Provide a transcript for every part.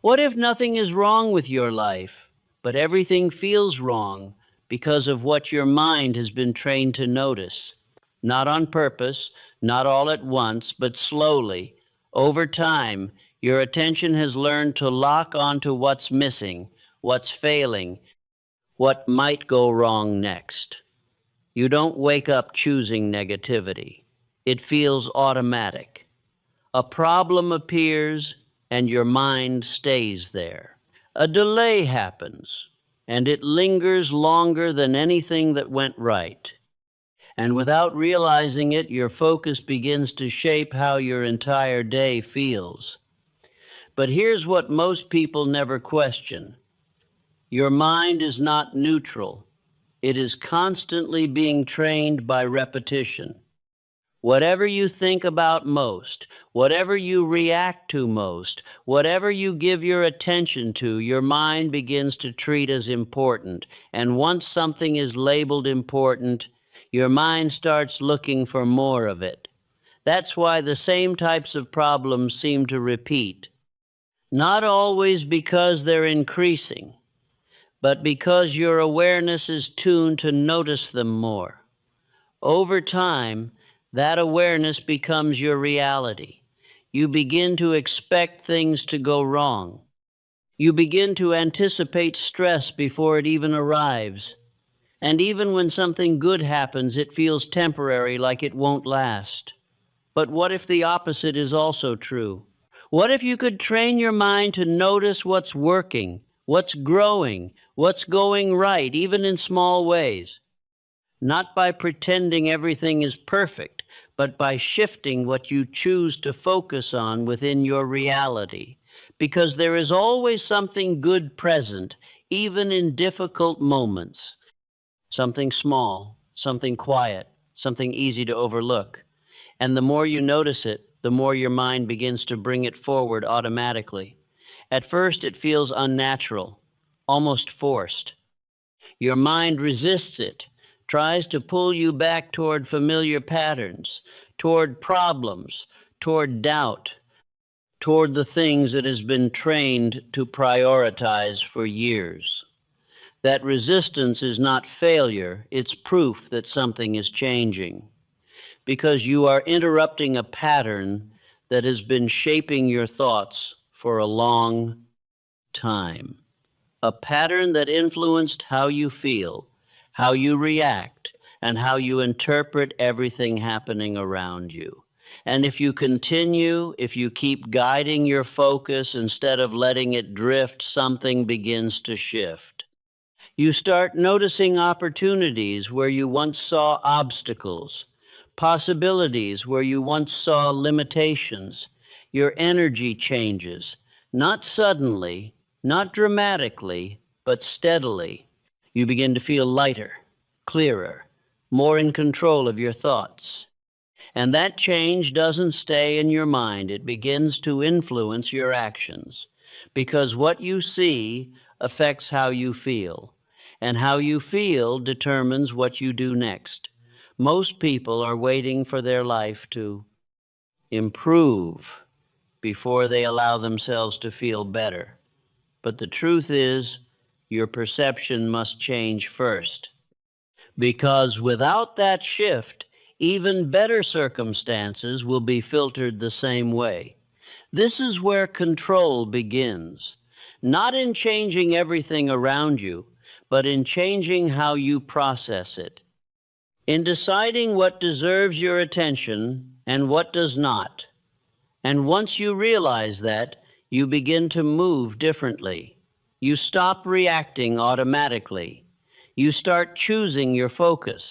What if nothing is wrong with your life, but everything feels wrong because of what your mind has been trained to notice? Not on purpose, not all at once, but slowly, over time, your attention has learned to lock onto what's missing, what's failing, what might go wrong next. You don't wake up choosing negativity. It feels automatic. A problem appears and your mind stays there. A delay happens and it lingers longer than anything that went right. And without realizing it, your focus begins to shape how your entire day feels. But here's what most people never question: your mind is not neutral, it is constantly being trained by repetition. Whatever you think about most, whatever you react to most, whatever you give your attention to, your mind begins to treat as important. And once something is labeled important, your mind starts looking for more of it. That's why the same types of problems seem to repeat. Not always because they're increasing, but because your awareness is tuned to notice them more. Over time, that awareness becomes your reality. You begin to expect things to go wrong. You begin to anticipate stress before it even arrives. And even when something good happens, it feels temporary, like it won't last. But what if the opposite is also true? What if you could train your mind to notice what's working, what's growing, what's going right, even in small ways? Not by pretending everything is perfect, but by shifting what you choose to focus on within your reality. Because there is always something good present, even in difficult moments. Something small, something quiet, something easy to overlook. And the more you notice it, the more your mind begins to bring it forward automatically. At first, it feels unnatural, almost forced. Your mind resists it, tries to pull you back toward familiar patterns, toward problems, toward doubt, toward the things it has been trained to prioritize for years. That resistance is not failure, it's proof that something is changing, because you are interrupting a pattern that has been shaping your thoughts for a long time. A pattern that influenced how you feel, how you react, and how you interpret everything happening around you. And if you continue, if you keep guiding your focus instead of letting it drift, something begins to shift. You start noticing opportunities where you once saw obstacles, possibilities where you once saw limitations. Your energy changes, not suddenly, not dramatically, but steadily. You begin to feel lighter, clearer, more in control of your thoughts. And that change doesn't stay in your mind, it begins to influence your actions. Because what you see affects how you feel, and how you feel determines what you do next. Most people are waiting for their life to improve before they allow themselves to feel better. But the truth is, your perception must change first. Because without that shift, even better circumstances will be filtered the same way. This is where control begins, not in changing everything around you, but in changing how you process it, in deciding what deserves your attention and what does not. And once you realize that, you begin to move differently. You stop reacting automatically. You start choosing your focus.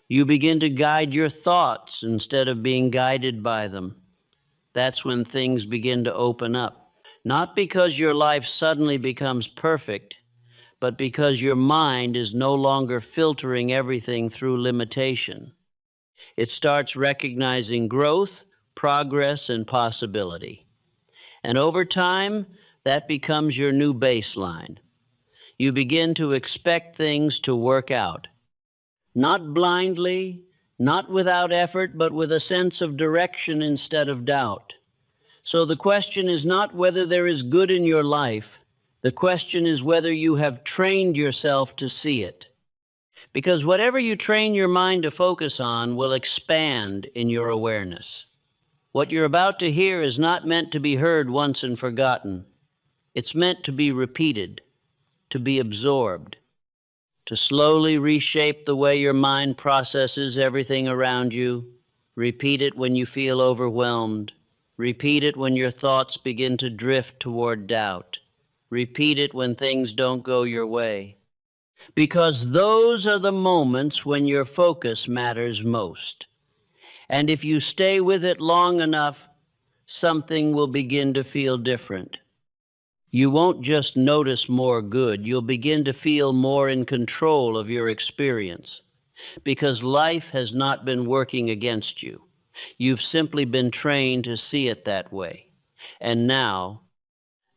You begin to guide your thoughts instead of being guided by them. That's when things begin to open up. Not because your life suddenly becomes perfect, but because your mind is no longer filtering everything through limitation. It starts recognizing growth, progress, and possibility. And over time, that becomes your new baseline. You begin to expect things to work out. Not blindly, not without effort, but with a sense of direction instead of doubt. So the question is not whether there is good in your life. The question is whether you have trained yourself to see it. Because whatever you train your mind to focus on will expand in your awareness. What you're about to hear is not meant to be heard once and forgotten. It's meant to be repeated, to be absorbed, to slowly reshape the way your mind processes everything around you. Repeat it when you feel overwhelmed. Repeat it when your thoughts begin to drift toward doubt. Repeat it when things don't go your way. Because those are the moments when your focus matters most. And if you stay with it long enough, something will begin to feel different. You won't just notice more good, you'll begin to feel more in control of your experience. Because life has not been working against you. You've simply been trained to see it that way. And now,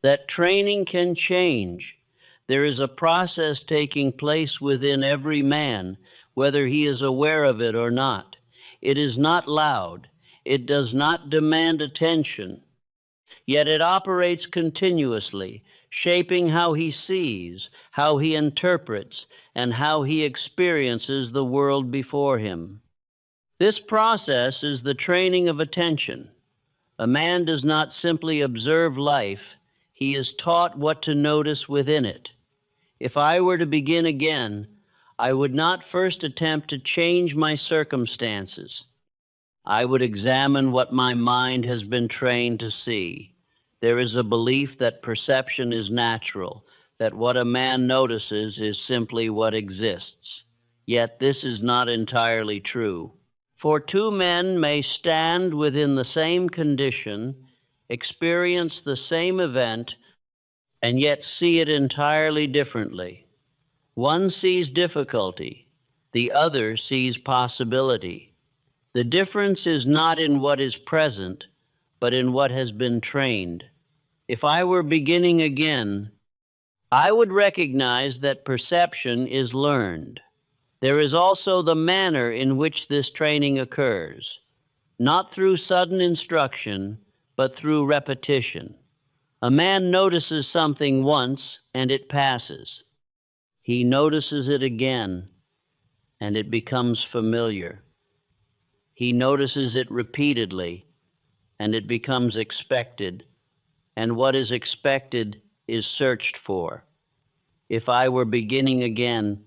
that training can change. There is a process taking place within every man, whether he is aware of it or not. It is not loud. It does not demand attention. Yet it operates continuously, shaping how he sees, how he interprets, and how he experiences the world before him. This process is the training of attention. A man does not simply observe life, he is taught what to notice within it. If I were to begin again, I would not first attempt to change my circumstances. I would examine what my mind has been trained to see. There is a belief that perception is natural, that what a man notices is simply what exists. Yet this is not entirely true. For two men may stand within the same condition, experience the same event, and yet see it entirely differently. One sees difficulty, the other sees possibility. The difference is not in what is present, but in what has been trained. If I were beginning again, I would recognize that perception is learned. There is also the manner in which this training occurs, not through sudden instruction, but through repetition. A man notices something once, and it passes. He notices it again, and it becomes familiar. He notices it repeatedly, and it becomes expected, and what is expected is searched for. If I were beginning again,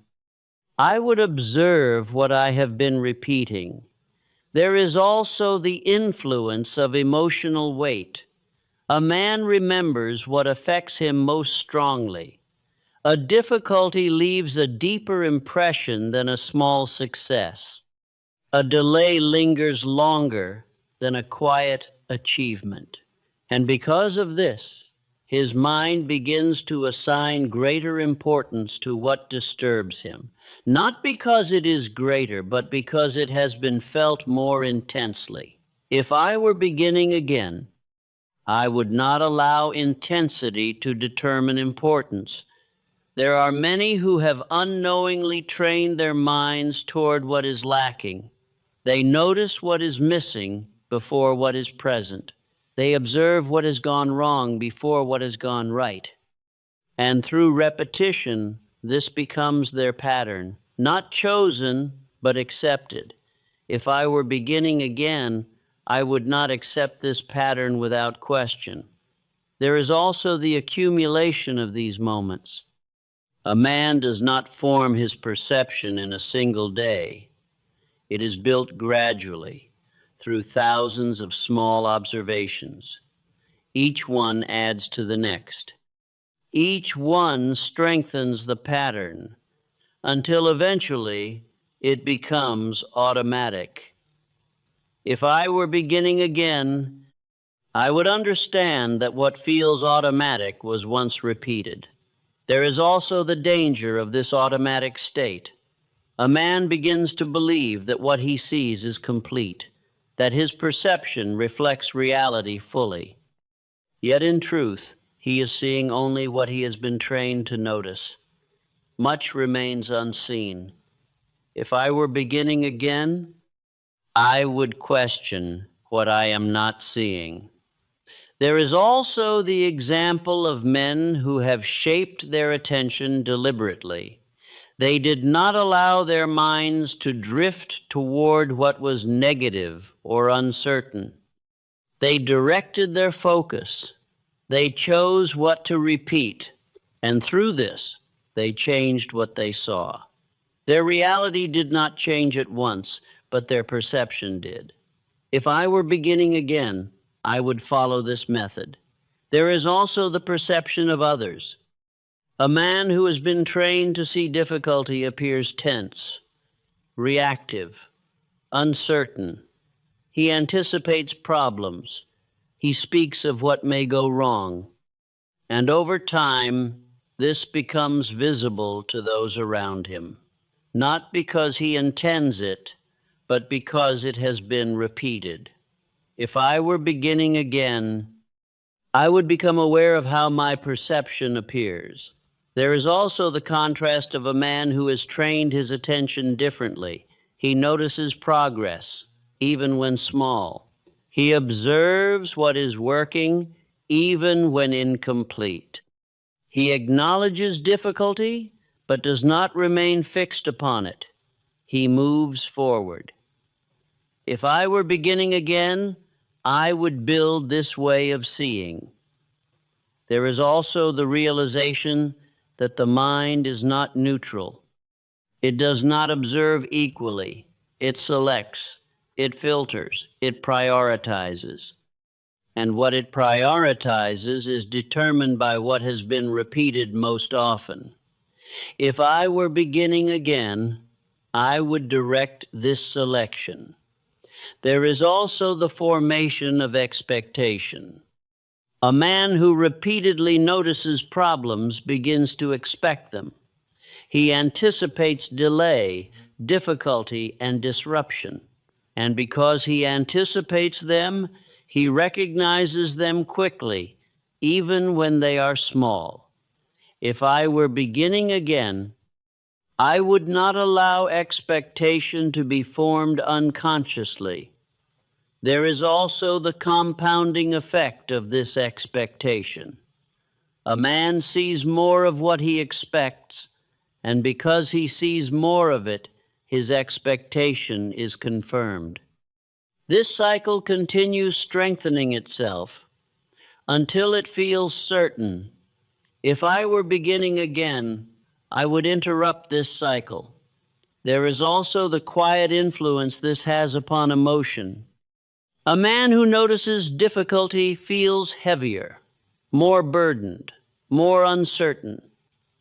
I would observe what I have been repeating. There is also the influence of emotional weight. A man remembers what affects him most strongly. A difficulty leaves a deeper impression than a small success. A delay lingers longer than a quiet achievement. And because of this, his mind begins to assign greater importance to what disturbs him, not because it is greater, but because it has been felt more intensely. If I were beginning again, I would not allow intensity to determine importance. There are many who have unknowingly trained their minds toward what is lacking. They notice what is missing before what is present. They observe what has gone wrong before what has gone right. And through repetition, this becomes their pattern, not chosen, but accepted. If I were beginning again, I would not accept this pattern without question. There is also the accumulation of these moments. A man does not form his perception in a single day. It is built gradually, through thousands of small observations. Each one adds to the next. Each one strengthens the pattern until eventually it becomes automatic. If I were beginning again, I would understand that what feels automatic was once repeated. There is also the danger of this automatic state. A man begins to believe that what he sees is complete, that his perception reflects reality fully. Yet in truth, he is seeing only what he has been trained to notice. Much remains unseen. If I were beginning again, I would question what I am not seeing. There is also the example of men who have shaped their attention deliberately. They did not allow their minds to drift toward what was negative or uncertain. They directed their focus. They chose what to repeat, and through this, they changed what they saw. Their reality did not change at once, but their perception did. If I were beginning again, I would follow this method. There is also the perception of others. A man who has been trained to see difficulty appears tense, reactive, uncertain. He anticipates problems. He speaks of what may go wrong. And over time, this becomes visible to those around him, not because he intends it, but because it has been repeated. If I were beginning again, I would become aware of how my perception appears. There is also the contrast of a man who has trained his attention differently. He notices progress, even when small. He observes what is working, even when incomplete. He acknowledges difficulty, but does not remain fixed upon it. He moves forward. If I were beginning again, I would build this way of seeing. There is also the realization that the mind is not neutral. It does not observe equally. It selects, it filters, it prioritizes. And what it prioritizes is determined by what has been repeated most often. If I were beginning again, I would direct this selection. There is also the formation of expectation. A man who repeatedly notices problems begins to expect them. He anticipates delay, difficulty, and disruption. And because he anticipates them, he recognizes them quickly, even when they are small. If I were beginning again, I would not allow expectation to be formed unconsciously. There is also the compounding effect of this expectation. A man sees more of what he expects, and because he sees more of it, his expectation is confirmed. This cycle continues strengthening itself until it feels certain. If I were beginning again, I would interrupt this cycle. There is also the quiet influence this has upon emotion. A man who notices difficulty feels heavier, more burdened, more uncertain,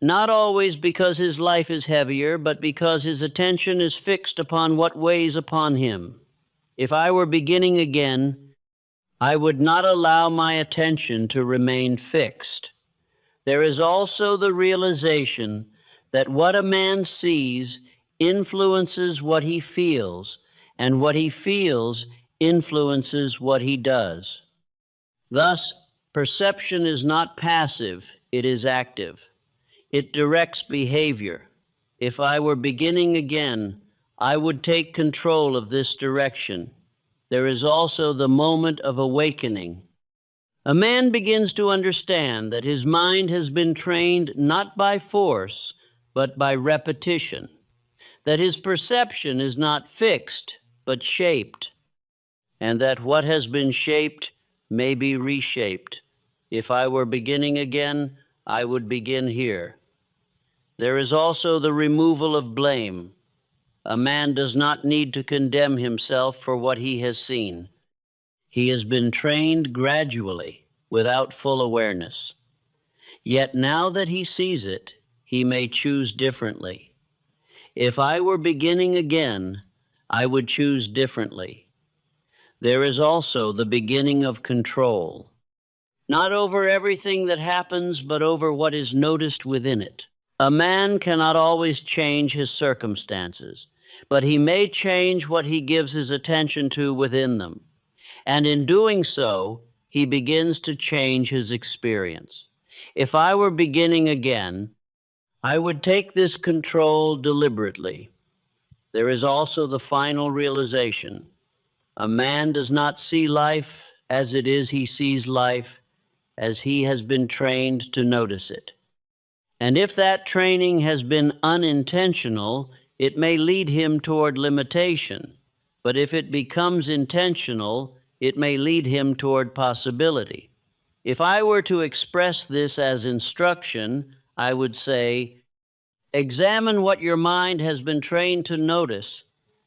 not always because his life is heavier, but because his attention is fixed upon what weighs upon him. If I were beginning again, I would not allow my attention to remain fixed. There is also the realization that what a man sees influences what he feels, and what he feels influences what he does. Thus, perception is not passive, it is active. It directs behavior. If I were beginning again, I would take control of this direction. There is also the moment of awakening. A man begins to understand that his mind has been trained not by force, but by repetition, that his perception is not fixed, but shaped, and that what has been shaped may be reshaped. If I were beginning again, I would begin here. There is also the removal of blame. A man does not need to condemn himself for what he has seen. He has been trained gradually, without full awareness. Yet now that he sees it, he may choose differently. If I were beginning again, I would choose differently. There is also the beginning of control, not over everything that happens, but over what is noticed within it. A man cannot always change his circumstances, but he may change what he gives his attention to within them. And in doing so, he begins to change his experience. If I were beginning again, I would take this control deliberately. There is also the final realization. A man does not see life as it is he sees life, as he has been trained to notice it. And if that training has been unintentional, it may lead him toward limitation. But if it becomes intentional, it may lead him toward possibility. If I were to express this as instruction, I would say, examine what your mind has been trained to notice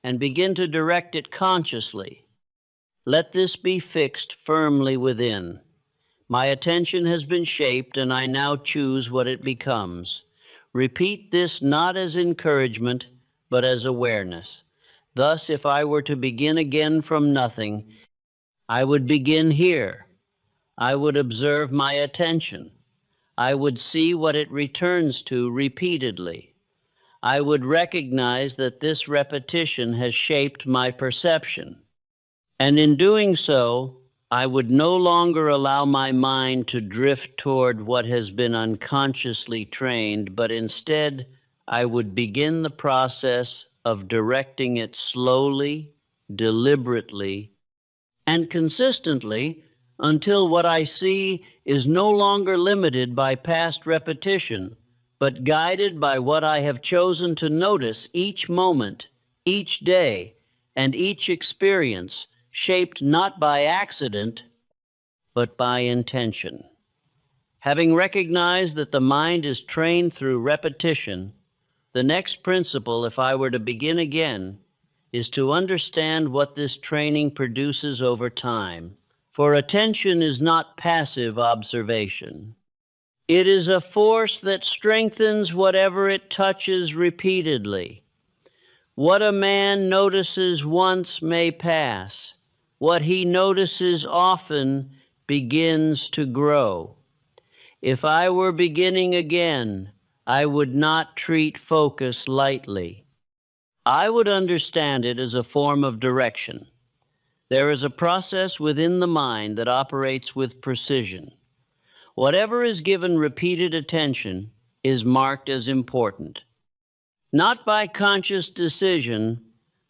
and begin to direct it consciously. Let this be fixed firmly within. My attention has been shaped, and I now choose what it becomes. Repeat this not as encouragement, but as awareness. Thus, if I were to begin again from nothing, I would begin here. I would observe my attention. I would see what it returns to repeatedly. I would recognize that this repetition has shaped my perception. And in doing so, I would no longer allow my mind to drift toward what has been unconsciously trained, but instead I would begin the process of directing it slowly, deliberately, and consistently until what I see is no longer limited by past repetition, but guided by what I have chosen to notice each moment, each day, and each experience, shaped not by accident, but by intention. Having recognized that the mind is trained through repetition, the next principle, if I were to begin again, is to understand what this training produces over time. For attention is not passive observation. It is a force that strengthens whatever it touches repeatedly. What a man notices once may pass. What he notices often begins to grow. If I were beginning again, I would not treat focus lightly. I would understand it as a form of direction. There is a process within the mind that operates with precision. Whatever is given repeated attention is marked as important, not by conscious decision,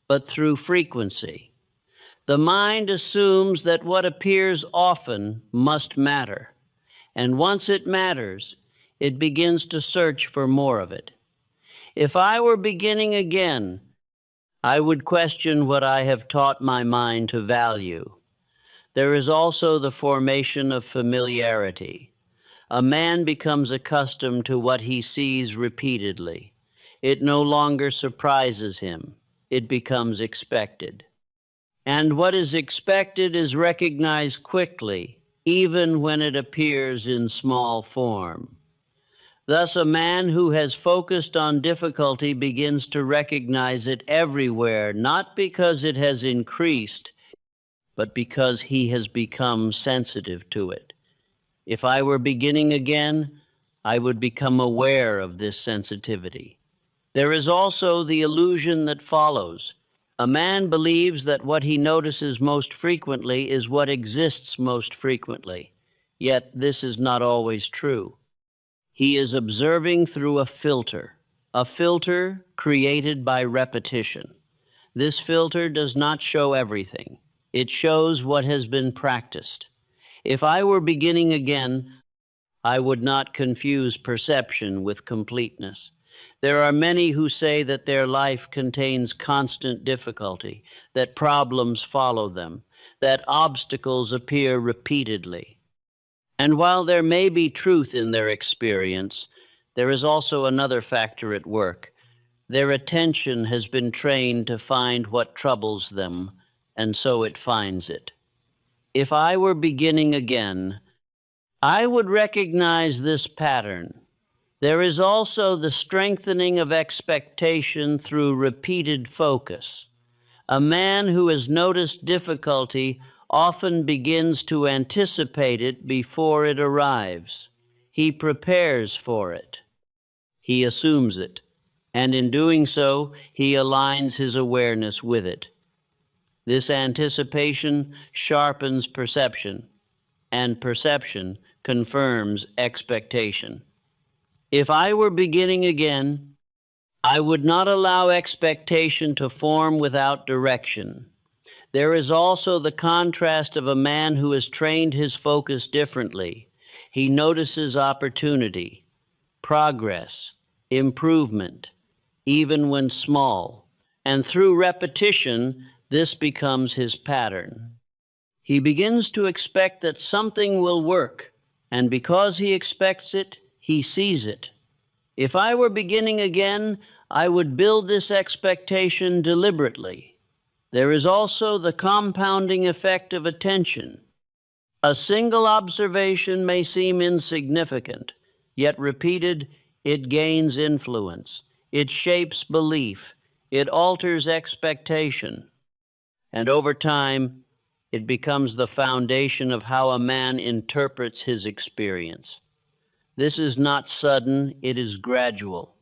but through frequency. The mind assumes that what appears often must matter, and once it matters, it begins to search for more of it. If I were beginning again, I would question what I have taught my mind to value. There is also the formation of familiarity. A man becomes accustomed to what he sees repeatedly. It no longer surprises him. It becomes expected. And what is expected is recognized quickly, even when it appears in small form. Thus, a man who has focused on difficulty begins to recognize it everywhere, not because it has increased, but because he has become sensitive to it. If I were beginning again, I would become aware of this sensitivity. There is also the illusion that follows. A man believes that what he notices most frequently is what exists most frequently, yet this is not always true. He is observing through a filter created by repetition. This filter does not show everything. It shows what has been practiced. If I were beginning again, I would not confuse perception with completeness. There are many who say that their life contains constant difficulty, that problems follow them, that obstacles appear repeatedly. And while there may be truth in their experience, there is also another factor at work. Their attention has been trained to find what troubles them, and so it finds it. If I were beginning again, I would recognize this pattern. There is also the strengthening of expectation through repeated focus. A man who has noticed difficulty often begins to anticipate it before it arrives. He prepares for it. He assumes it, and in doing so, he aligns his awareness with it. This anticipation sharpens perception, and perception confirms expectation. If I were beginning again, I would not allow expectation to form without direction. There is also the contrast of a man who has trained his focus differently. He notices opportunity, progress, improvement, even when small, and through repetition, this becomes his pattern. He begins to expect that something will work, and because he expects it, he sees it. If I were beginning again, I would build this expectation deliberately. There is also the compounding effect of attention. A single observation may seem insignificant, yet repeated, it gains influence. It shapes belief. It alters expectation. And over time, it becomes the foundation of how a man interprets his experience. This is not sudden, it is gradual.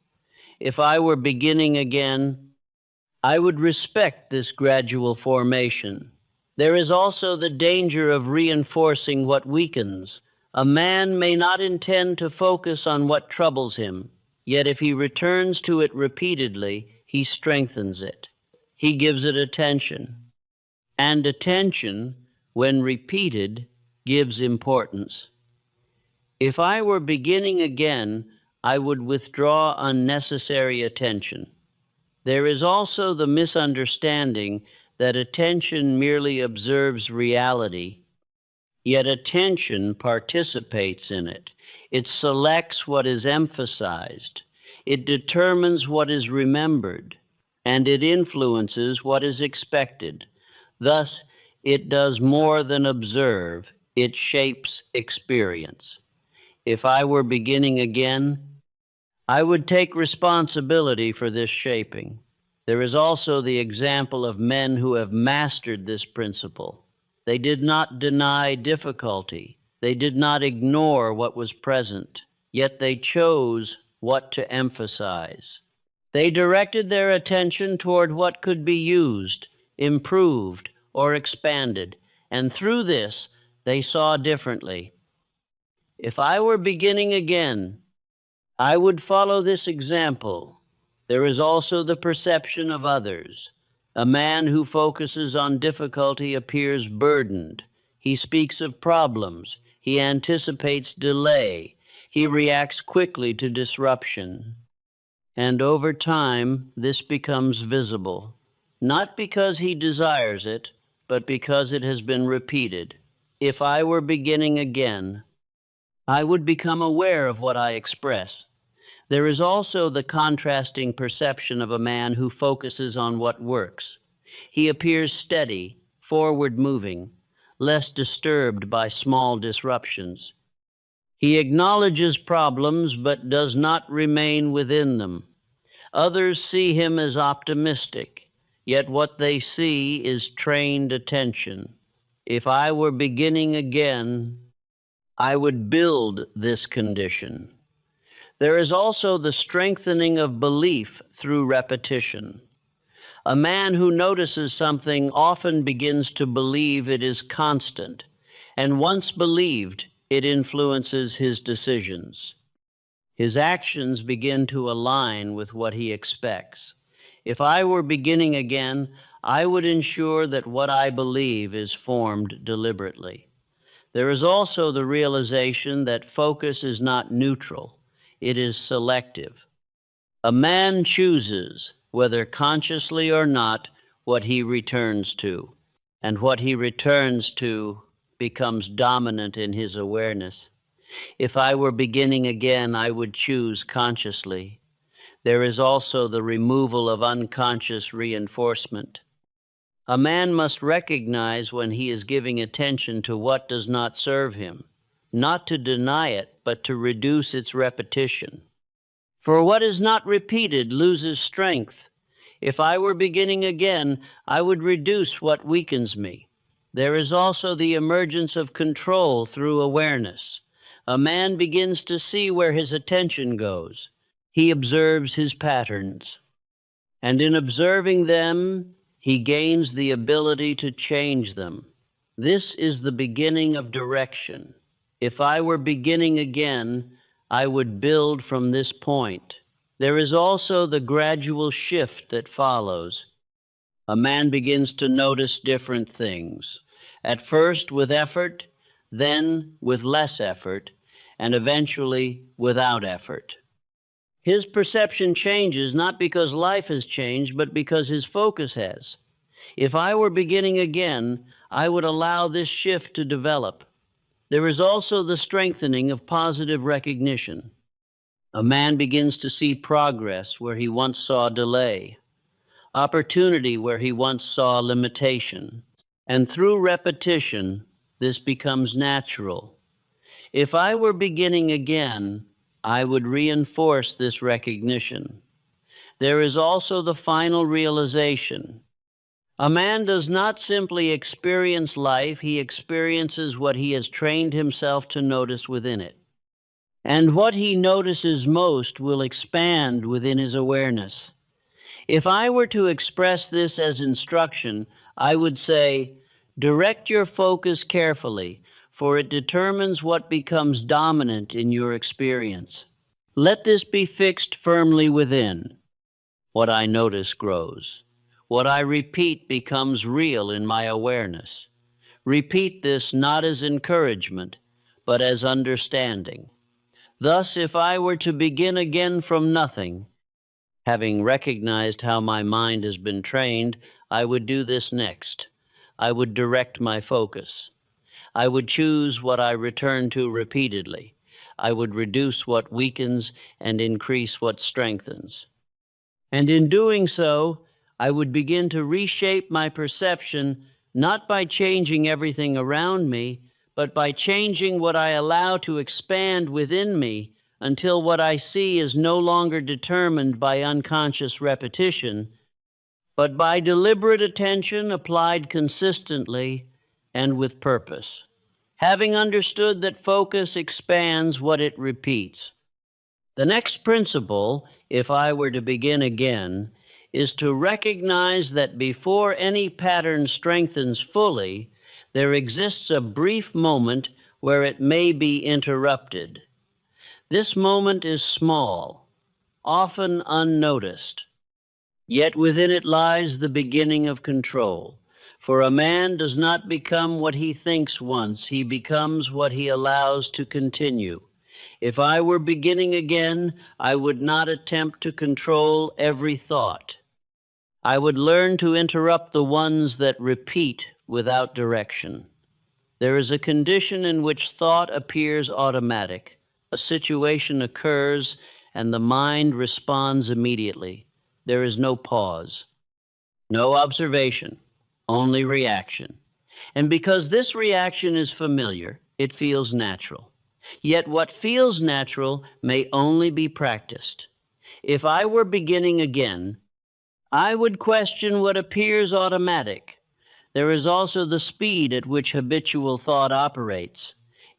If I were beginning again, I would respect this gradual formation. There is also the danger of reinforcing what weakens. A man may not intend to focus on what troubles him, yet if he returns to it repeatedly, he strengthens it. He gives it attention. And attention, when repeated, gives importance. If I were beginning again, I would withdraw unnecessary attention. There is also the misunderstanding that attention merely observes reality, yet attention participates in it. It selects what is emphasized, it determines what is remembered, and it influences what is expected. Thus, it does more than observe, it shapes experience. If I were beginning again, I would take responsibility for this shaping. There is also the example of men who have mastered this principle. They did not deny difficulty. They did not ignore what was present, yet they chose what to emphasize. They directed their attention toward what could be used, improved, or expanded, and through this, they saw differently. If I were beginning again, I would follow this example. There is also the perception of others. A man who focuses on difficulty appears burdened. He speaks of problems. He anticipates delay. He reacts quickly to disruption. And over time, this becomes visible, not because he desires it, but because it has been repeated. If I were beginning again, I would become aware of what I express. There is also the contrasting perception of a man who focuses on what works. He appears steady, forward-moving, less disturbed by small disruptions. He acknowledges problems but does not remain within them. Others see him as optimistic, yet what they see is trained attention. If I were beginning again, I would build this condition. There is also the strengthening of belief through repetition. A man who notices something often begins to believe it is constant, and once believed, it influences his decisions. His actions begin to align with what he expects. If I were beginning again, I would ensure that what I believe is formed deliberately. There is also the realization that focus is not neutral. It is selective. A man chooses, whether consciously or not, what he returns to, and what he returns to becomes dominant in his awareness. If I were beginning again, I would choose consciously. There is also the removal of unconscious reinforcement. A man must recognize when he is giving attention to what does not serve him, not to deny it, but to reduce its repetition. For what is not repeated loses strength. If I were beginning again, I would reduce what weakens me. There is also the emergence of control through awareness. A man begins to see where his attention goes. He observes his patterns. And in observing them, he gains the ability to change them. This is the beginning of direction. If I were beginning again, I would build from this point. There is also the gradual shift that follows. A man begins to notice different things, at first with effort, then with less effort, and eventually without effort. His perception changes not because life has changed, but because his focus has. If I were beginning again, I would allow this shift to develop. There is also the strengthening of positive recognition. A man begins to see progress where he once saw delay, opportunity where he once saw limitation. And through repetition, this becomes natural. If I were beginning again, I would reinforce this recognition. There is also the final realization. A man does not simply experience life, he experiences what he has trained himself to notice within it. And what he notices most will expand within his awareness. If I were to express this as instruction, I would say, direct your focus carefully, for it determines what becomes dominant in your experience. Let this be fixed firmly within. What I notice grows. What I repeat becomes real in my awareness. Repeat this not as encouragement, but as understanding. Thus, if I were to begin again from nothing, having recognized how my mind has been trained, I would do this next. I would direct my focus. I would choose what I return to repeatedly. I would reduce what weakens and increase what strengthens. And in doing so, I would begin to reshape my perception not by changing everything around me, but by changing what I allow to expand within me until what I see is no longer determined by unconscious repetition, but by deliberate attention applied consistently and with purpose. Having understood that focus expands what it repeats. The next principle, if I were to begin again, is to recognize that before any pattern strengthens fully, there exists a brief moment where it may be interrupted. This moment is small, often unnoticed, yet within it lies the beginning of control. For a man does not become what he thinks once, he becomes what he allows to continue. If I were beginning again, I would not attempt to control every thought. I would learn to interrupt the ones that repeat without direction. There is a condition in which thought appears automatic. A situation occurs, and the mind responds immediately. There is no pause, no observation, only reaction. And because this reaction is familiar, it feels natural. Yet what feels natural may only be practiced. If I were beginning again, I would question what appears automatic. There is also the speed at which habitual thought operates.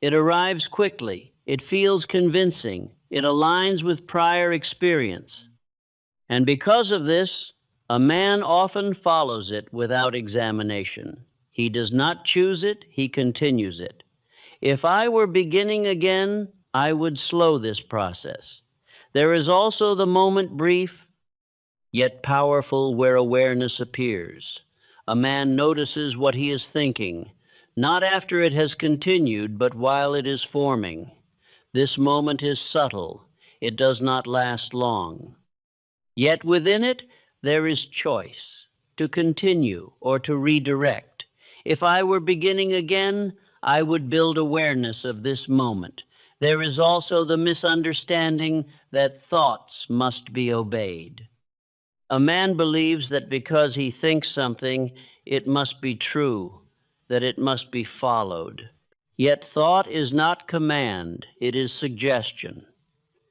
It arrives quickly, it feels convincing, it aligns with prior experience. And because of this, a man often follows it without examination. He does not choose it, he continues it. If I were beginning again, I would slow this process. There is also the moment brief, yet powerful, where awareness appears. A man notices what he is thinking, not after it has continued, but while it is forming. This moment is subtle. It does not last long. Yet within it, there is choice, to continue or to redirect. If I were beginning again, I would build awareness of this moment. There is also the misunderstanding that thoughts must be obeyed. A man believes that because he thinks something, it must be true, that it must be followed. Yet thought is not command, it is suggestion.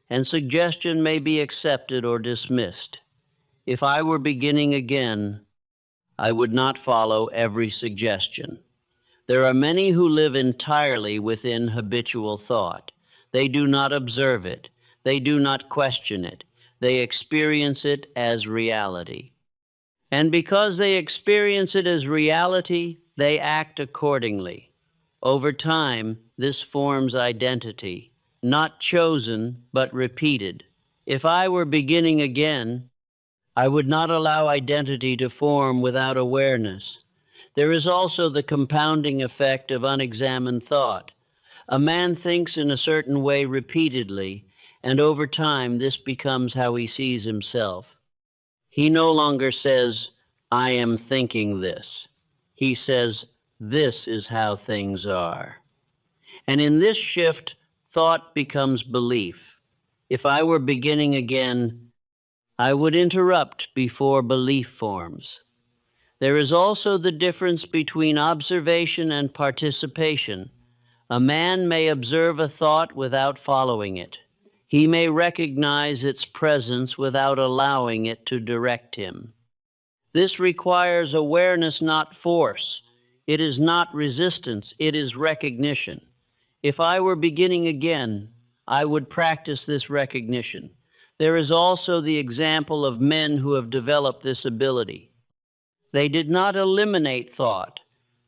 And suggestion may be accepted or dismissed. If I were beginning again, I would not follow every suggestion. There are many who live entirely within habitual thought. They do not observe it. They do not question it. They experience it as reality. And because they experience it as reality, they act accordingly. Over time, this forms identity, not chosen, but repeated. If I were beginning again, I would not allow identity to form without awareness. There is also the compounding effect of unexamined thought. A man thinks in a certain way repeatedly, and over time this becomes how he sees himself. He no longer says, I am thinking this. He says, this is how things are. And in this shift, thought becomes belief. If I were beginning again, I would interrupt before belief forms. There is also the difference between observation and participation. A man may observe a thought without following it. He may recognize its presence without allowing it to direct him. This requires awareness, not force. It is not resistance, it is recognition. If I were beginning again, I would practice this recognition. There is also the example of men who have developed this ability. They did not eliminate thought.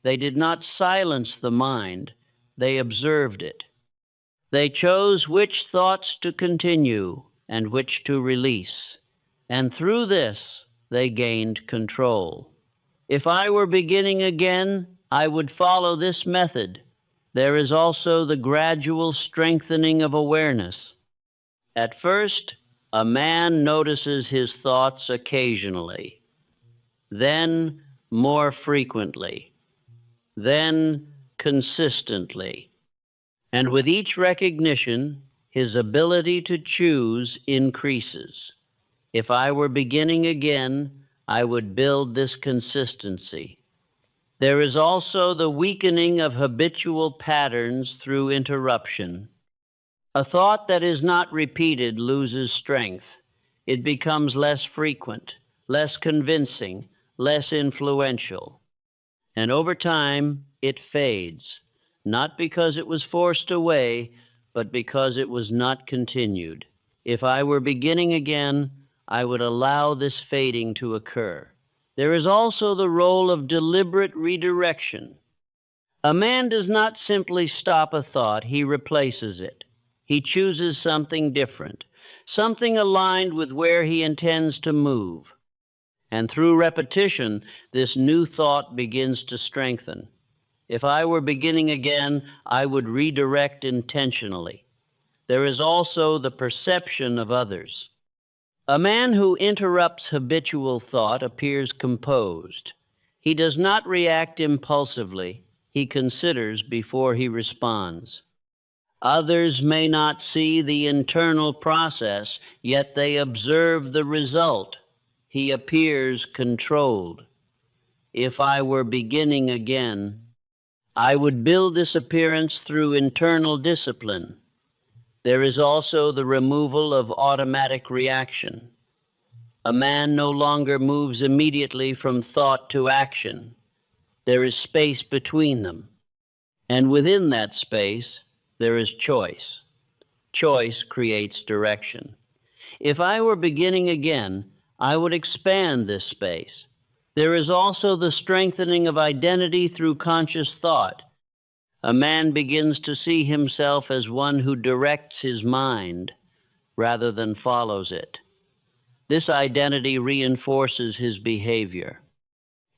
They did not silence the mind. They observed it. They chose which thoughts to continue and which to release. And through this, they gained control. If I were beginning again, I would follow this method. There is also the gradual strengthening of awareness. At first, a man notices his thoughts occasionally, then more frequently, then consistently. And with each recognition, his ability to choose increases. If I were beginning again, I would build this consistency. There is also the weakening of habitual patterns through interruption. A thought that is not repeated loses strength. It becomes less frequent, less convincing, less influential. And over time, it fades, not because it was forced away, but because it was not continued. If I were beginning again, I would allow this fading to occur. There is also the role of deliberate redirection. A man does not simply stop a thought, he replaces it. He chooses something different, something aligned with where he intends to move. And through repetition, this new thought begins to strengthen. If I were beginning again, I would redirect intentionally. There is also the perception of others. A man who interrupts habitual thought appears composed. He does not react impulsively. He considers before he responds. Others may not see the internal process, yet they observe the result. He appears controlled. If I were beginning again, I would build this appearance through internal discipline. There is also the removal of automatic reaction. A man no longer moves immediately from thought to action. There is space between them. And within that space, there is choice. Choice creates direction. If I were beginning again, I would expand this space. There is also the strengthening of identity through conscious thought. A man begins to see himself as one who directs his mind rather than follows it. This identity reinforces his behavior.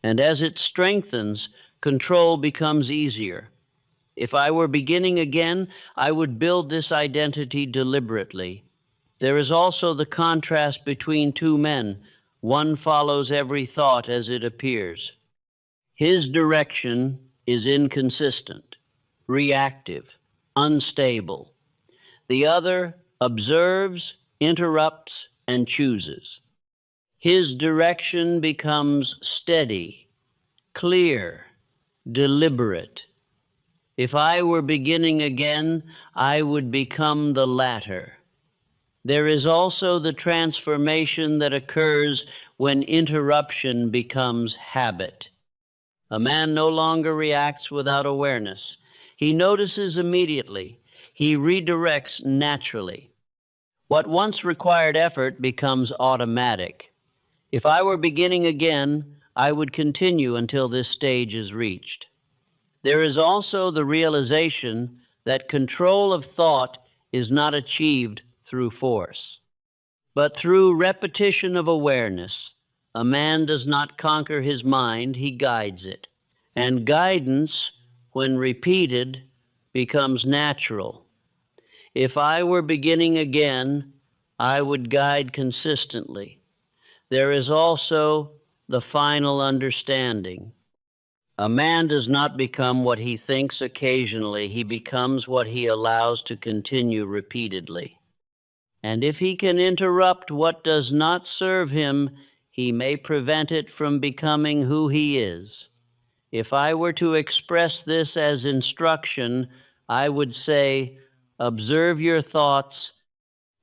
And as it strengthens, control becomes easier. If I were beginning again, I would build this identity deliberately. There is also the contrast between two men. One follows every thought as it appears. His direction is inconsistent, reactive, unstable. The other observes, interrupts, and chooses. His direction becomes steady, clear, deliberate. If I were beginning again, I would become the latter. There is also the transformation that occurs when interruption becomes habit. A man no longer reacts without awareness. He notices immediately. He redirects naturally. What once required effort becomes automatic. If I were beginning again, I would continue until this stage is reached. There is also the realization that control of thought is not achieved through force. But through repetition of awareness, a man does not conquer his mind, he guides it. And guidance, when repeated, becomes natural. If I were beginning again, I would guide consistently. There is also the final understanding. A man does not become what he thinks occasionally, he becomes what he allows to continue repeatedly. And if he can interrupt what does not serve him, he may prevent it from becoming who he is. If I were to express this as instruction, I would say, observe your thoughts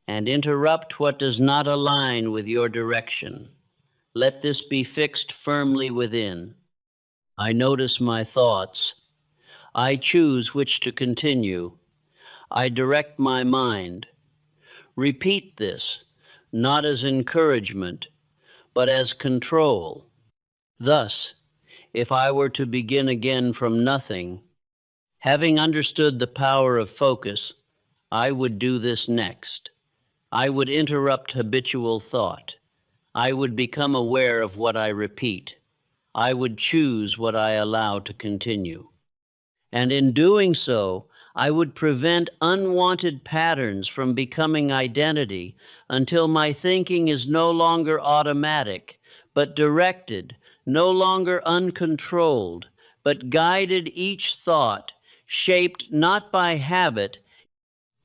and interrupt what does not align with your direction. Let this be fixed firmly within. I notice my thoughts. I choose which to continue. I direct my mind. Repeat this, not as encouragement, but as control. Thus, if I were to begin again from nothing, having understood the power of focus, I would do this next. I would interrupt habitual thought. I would become aware of what I repeat. I would choose what I allow to continue. And in doing so, I would prevent unwanted patterns from becoming identity until my thinking is no longer automatic, but directed, no longer uncontrolled, but guided each thought, shaped not by habit,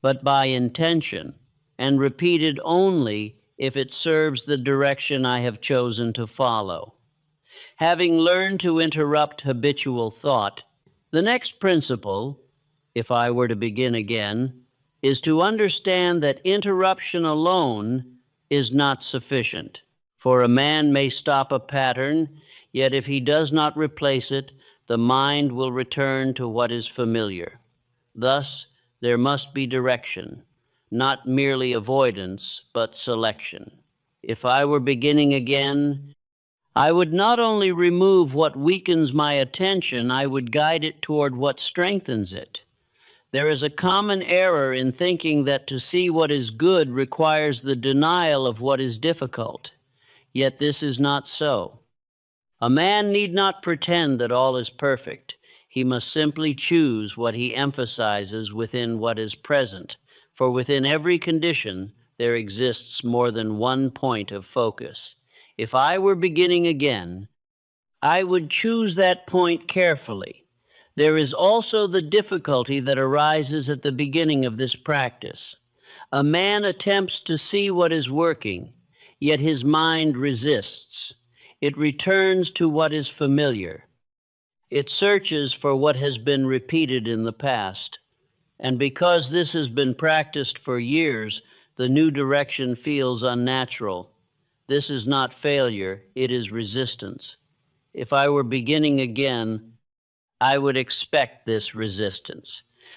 but by intention, and repeated only if it serves the direction I have chosen to follow. Having learned to interrupt habitual thought, the next principle, if I were to begin again, is to understand that interruption alone is not sufficient. For a man may stop a pattern, yet if he does not replace it, the mind will return to what is familiar. Thus, there must be direction, not merely avoidance, but selection. If I were beginning again, I would not only remove what weakens my attention, I would guide it toward what strengthens it. There is a common error in thinking that to see what is good requires the denial of what is difficult. Yet this is not so. A man need not pretend that all is perfect. He must simply choose what he emphasizes within what is present, for within every condition there exists more than one point of focus. If I were beginning again, I would choose that point carefully. There is also the difficulty that arises at the beginning of this practice. A man attempts to see what is working, yet his mind resists. It returns to what is familiar. It searches for what has been repeated in the past. And because this has been practiced for years, the new direction feels unnatural. This is not failure, it is resistance. If I were beginning again, I would expect this resistance.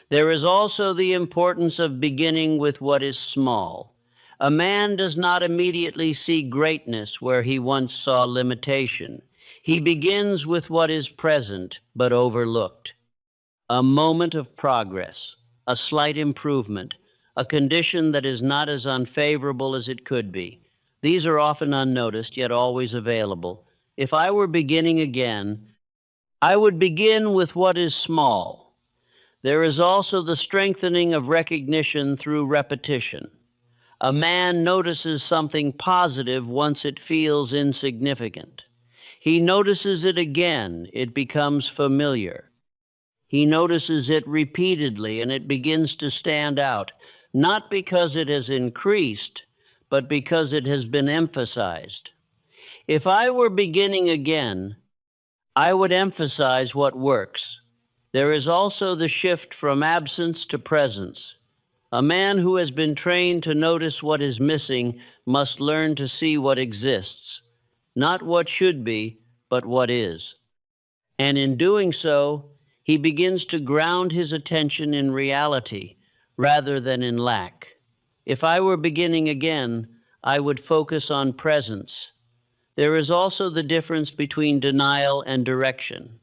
There is also the importance of beginning with what is small. A man does not immediately see greatness where he once saw limitation. He begins with what is present but overlooked. A moment of progress, a slight improvement, a condition that is not as unfavorable as it could be. These are often unnoticed, yet always available. If I were beginning again, I would begin with what is small. There is also the strengthening of recognition through repetition. A man notices something positive once it feels insignificant. He notices it again, it becomes familiar. He notices it repeatedly and it begins to stand out, not because it has increased, but because it has been emphasized. If I were beginning again, I would emphasize what works. There is also the shift from absence to presence. A man who has been trained to notice what is missing must learn to see what exists, not what should be, but what is. And in doing so, he begins to ground his attention in reality rather than in lack. If I were beginning again, I would focus on presence. There is also the difference between denial and direction.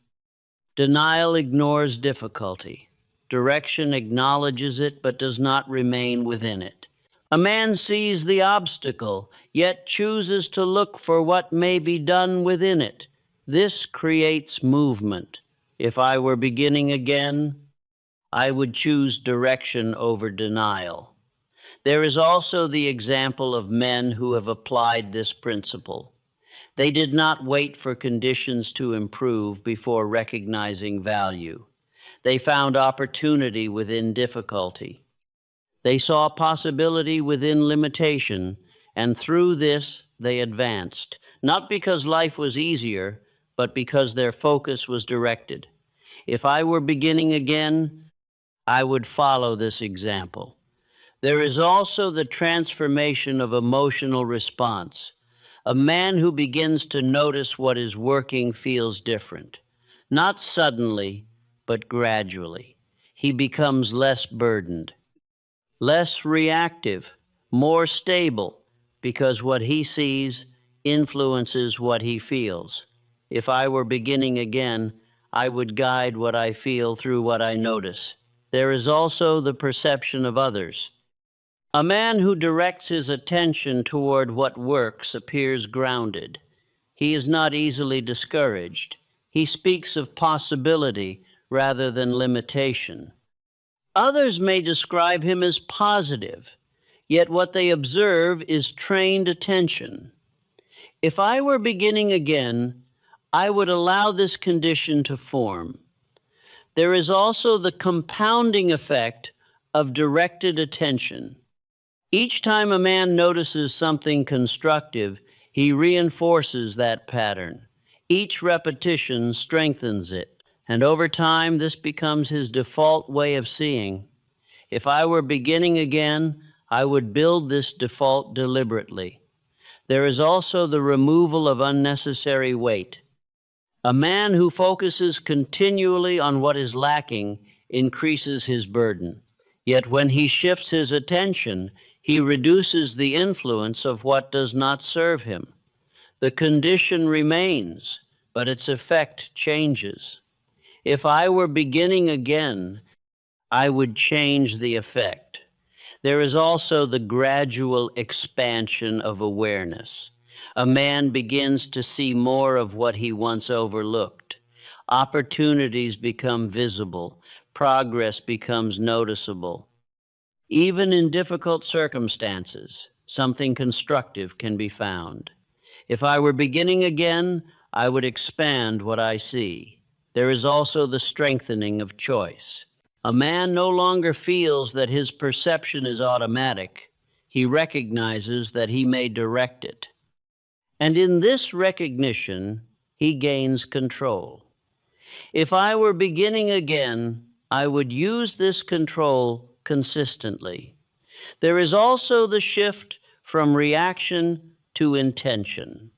Denial ignores difficulty. Direction acknowledges it but does not remain within it. A man sees the obstacle, yet chooses to look for what may be done within it. This creates movement. If I were beginning again, I would choose direction over denial. There is also the example of men who have applied this principle. They did not wait for conditions to improve before recognizing value. They found opportunity within difficulty. They saw possibility within limitation, and through this they advanced, not because life was easier, but because their focus was directed. If I were beginning again, I would follow this example. There is also the transformation of emotional response. A man who begins to notice what is working feels different. Not suddenly, but gradually. He becomes less burdened, less reactive, more stable, because what he sees influences what he feels. If I were beginning again, I would guide what I feel through what I notice. There is also the perception of others. A man who directs his attention toward what works appears grounded. He is not easily discouraged. He speaks of possibility rather than limitation. Others may describe him as positive, yet what they observe is trained attention. If I were beginning again, I would allow this condition to form. There is also the compounding effect of directed attention. Each time a man notices something constructive, he reinforces that pattern. Each repetition strengthens it, and over time this becomes his default way of seeing. If I were beginning again, I would build this default deliberately. There is also the removal of unnecessary weight. A man who focuses continually on what is lacking increases his burden. Yet when he shifts his attention, he reduces the influence of what does not serve him. The condition remains, but its effect changes. If I were beginning again, I would change the effect. There is also the gradual expansion of awareness. A man begins to see more of what he once overlooked. Opportunities become visible. Progress becomes noticeable. Even in difficult circumstances, something constructive can be found. If I were beginning again, I would expand what I see. There is also the strengthening of choice. A man no longer feels that his perception is automatic. He recognizes that he may direct it. And in this recognition, he gains control. If I were beginning again, I would use this control consistently. There is also the shift from reaction to intention.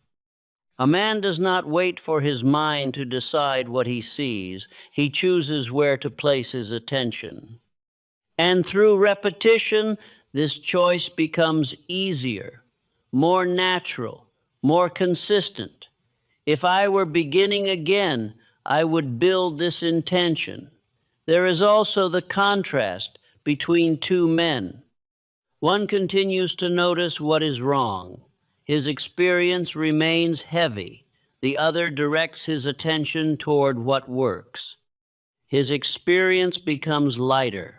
A man does not wait for his mind to decide what he sees. He chooses where to place his attention. And through repetition, this choice becomes easier, more natural, more consistent. If I were beginning again, I would build this intention. There is also the contrast between two men. One continues to notice what is wrong. His experience remains heavy. The other directs his attention toward what works. His experience becomes lighter.